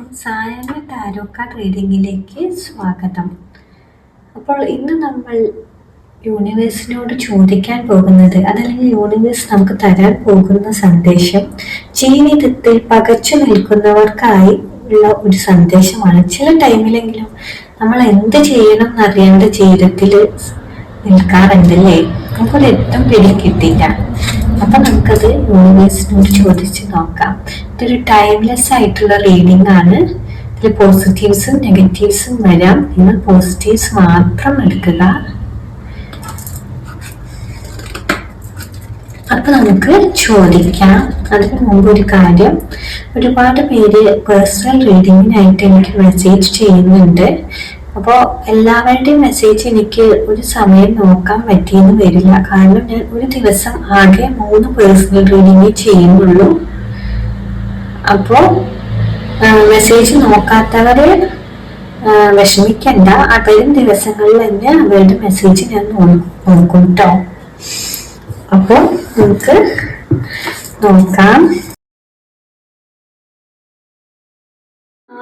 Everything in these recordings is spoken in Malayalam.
എല്ലാവർക്കും സായാഹ്ന ടാരോ കാർഡ് റീഡിങ്ങിലേക്ക് സ്വാഗതം. അപ്പോൾ ഇന്ന് നമ്മൾ യൂണിവേഴ്സിനോട് ചോദിക്കാൻ പോകുന്നത്, അതല്ലെങ്കിൽ യൂണിവേഴ്സ് നമുക്ക് തരാൻ പോകുന്ന സന്ദേശം ജീവിതത്തിൽ പകച്ചു നിൽക്കുന്നവർക്കായി ഉള്ള ഒരു സന്ദേശമാണ്. ചില ടൈമിലെങ്കിലും നമ്മൾ എന്ത് ചെയ്യണം എന്നറിയാണ്ട് ജീവിതത്തിൽ നിൽക്കാറുണ്ടല്ലേ, നമുക്കൊരു എത്തും പിടി കിട്ടില്ല. അപ്പൊ നമുക്കത് യൂണിവേഴ്സിനോട് ചോദിച്ച് നോക്കാം. ഇതൊരു ടൈംലെസ് ആയിട്ടുള്ള റീഡിംഗ് ആണ്. ഇതിൽ പോസിറ്റീവ്സും നെഗറ്റീവ്സും വരാം. നിങ്ങൾ പോസിറ്റീവ്സ് മാത്രം എടുക്കുക. അപ്പൊ നമുക്ക് ചോദിക്കാം. അതിന് മുമ്പ് ഒരു കാര്യം, ഒരുപാട് പേര് പേഴ്സണൽ റീഡിങ്ങിനായിട്ട് എനിക്ക് മെസ്സേജ് ചെയ്യുന്നുണ്ട്. അപ്പോൾ എല്ലാവരുടെയും മെസ്സേജ് എനിക്ക് ഒരു സമയം നോക്കാൻ പറ്റിയെന്ന് വരില്ല. കാരണം ഞാൻ ഒരു ദിവസം ആകെ 3 പേഴ്സണൽ റീഡിങ് ചെയ്യുന്നുള്ളൂ. അപ്പോൾ മെസ്സേജ് നോക്കാത്തവരെ വിഷമിക്കണ്ട. വരും ദിവസങ്ങളിൽ തന്നെ അവരുടെ മെസ്സേജ് ഞാൻ നോക്കും കേട്ടോ. അപ്പോൾ നമുക്ക് നോക്കാം.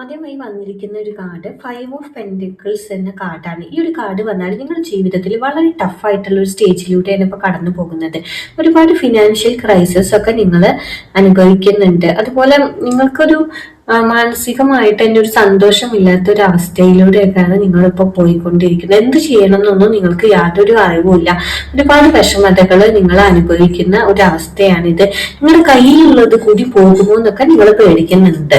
ആദ്യമായി വന്നിരിക്കുന്ന ഒരു കാർഡ് 5 ഓഫ് പെന്റിക്കിൾസ് എന്ന കാർഡാണ്. ഈ ഒരു കാർഡ് വന്നാൽ നിങ്ങളുടെ ജീവിതത്തിൽ വളരെ ടഫായിട്ടുള്ള ഒരു സ്റ്റേജിലൂടെയാണ് ഇപ്പോൾ കടന്നു പോകുന്നത്. ഒരുപാട് ഫിനാൻഷ്യൽ ക്രൈസിസ് ഒക്കെ നിങ്ങൾ അനുഭവിക്കുന്നുണ്ട്. അതുപോലെ നിങ്ങൾക്കൊരു മാനസികമായിട്ട് തന്നെ ഒരു സന്തോഷമില്ലാത്ത ഒരു അവസ്ഥയിലൂടെയൊക്കെയാണ് നിങ്ങളിപ്പോൾ പോയിക്കൊണ്ടിരിക്കുന്നത്. എന്ത് ചെയ്യണം എന്നൊന്നും നിങ്ങൾക്ക് യാതൊരു അറിവുമില്ല. ഒരുപാട് വിഷമതകൾ നിങ്ങൾ അനുഭവിക്കുന്ന ഒരു അവസ്ഥയാണിത്. നിങ്ങളുടെ കയ്യിലുള്ളത് കൂടി പോകുമോ എന്നൊക്കെ നിങ്ങൾ പേടിക്കുന്നുണ്ട്.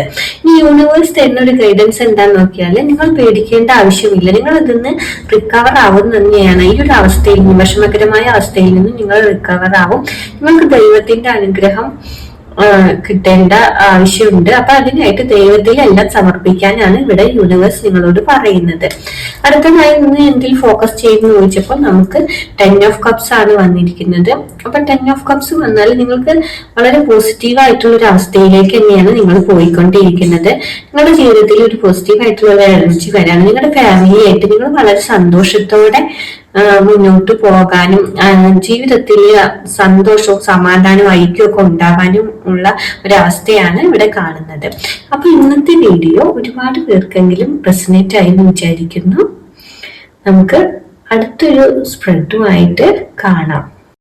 ഈ യൂണിവേഴ്സ് തരുന്നൊരു ഗൈഡൻസ് എന്താന്ന് നോക്കിയാൽ നിങ്ങൾ പേടിക്കേണ്ട ആവശ്യമില്ല. നിങ്ങൾ ഇതിന്ന് റിക്കവർ ആവും തന്നെയാണ്. ഈ ഒരു അവസ്ഥയിൽ നിന്ന്, വിഷമകരമായ അവസ്ഥയിൽ നിന്ന് നിങ്ങൾ റിക്കവർ ആവും. നിങ്ങൾക്ക് ദൈവത്തിന്റെ അനുഗ്രഹം കിട്ടേണ്ട ആവശ്യമുണ്ട്. അപ്പൊ അതിനായിട്ട് ദൈവത്തിലെല്ലാം സമർപ്പിക്കാനാണ് ഇവിടെ യൂണിവേഴ്സ് നിങ്ങളോട് പറയുന്നത്. അടുത്തതായി നിന്ന് എന്തിൽ ഫോക്കസ് ചെയ്യുന്നു ചോദിച്ചപ്പോൾ നമുക്ക് 10 ഓഫ് കപ്സ് ആണ് വന്നിരിക്കുന്നത്. അപ്പൊ 10 ഓഫ് കപ്സ് വന്നാൽ നിങ്ങൾക്ക് വളരെ പോസിറ്റീവ് ആയിട്ടുള്ള ഒരു അവസ്ഥയിലേക്ക് തന്നെയാണ് നിങ്ങൾ പോയിക്കൊണ്ടിരിക്കുന്നത്. നിങ്ങളുടെ ജീവിതത്തിൽ ഒരു പോസിറ്റീവ് ആയിട്ടുള്ള ഒരു എനർജി വരാനും നിങ്ങളുടെ ഫാമിലിയായിട്ട് നിങ്ങൾ വളരെ സന്തോഷത്തോടെ മുന്നോട്ട് പോകാനും ജീവിതത്തിൽ സന്തോഷവും സമാധാനവും ഐക്യമൊക്കെ ഉണ്ടാകാനും ഉള്ള ഒരവസ്ഥയാണ് ഇവിടെ കാണുന്നത്. അപ്പൊ ഇന്നത്തെ വീഡിയോ ഒരുപാട് പേർക്കെങ്കിലും റെസനേറ്റ് ആയി എന്ന് വിചാരിക്കുന്നു. നമുക്ക് അടുത്തൊരു സ്പ്രെഡുമായിട്ട് കാണാം.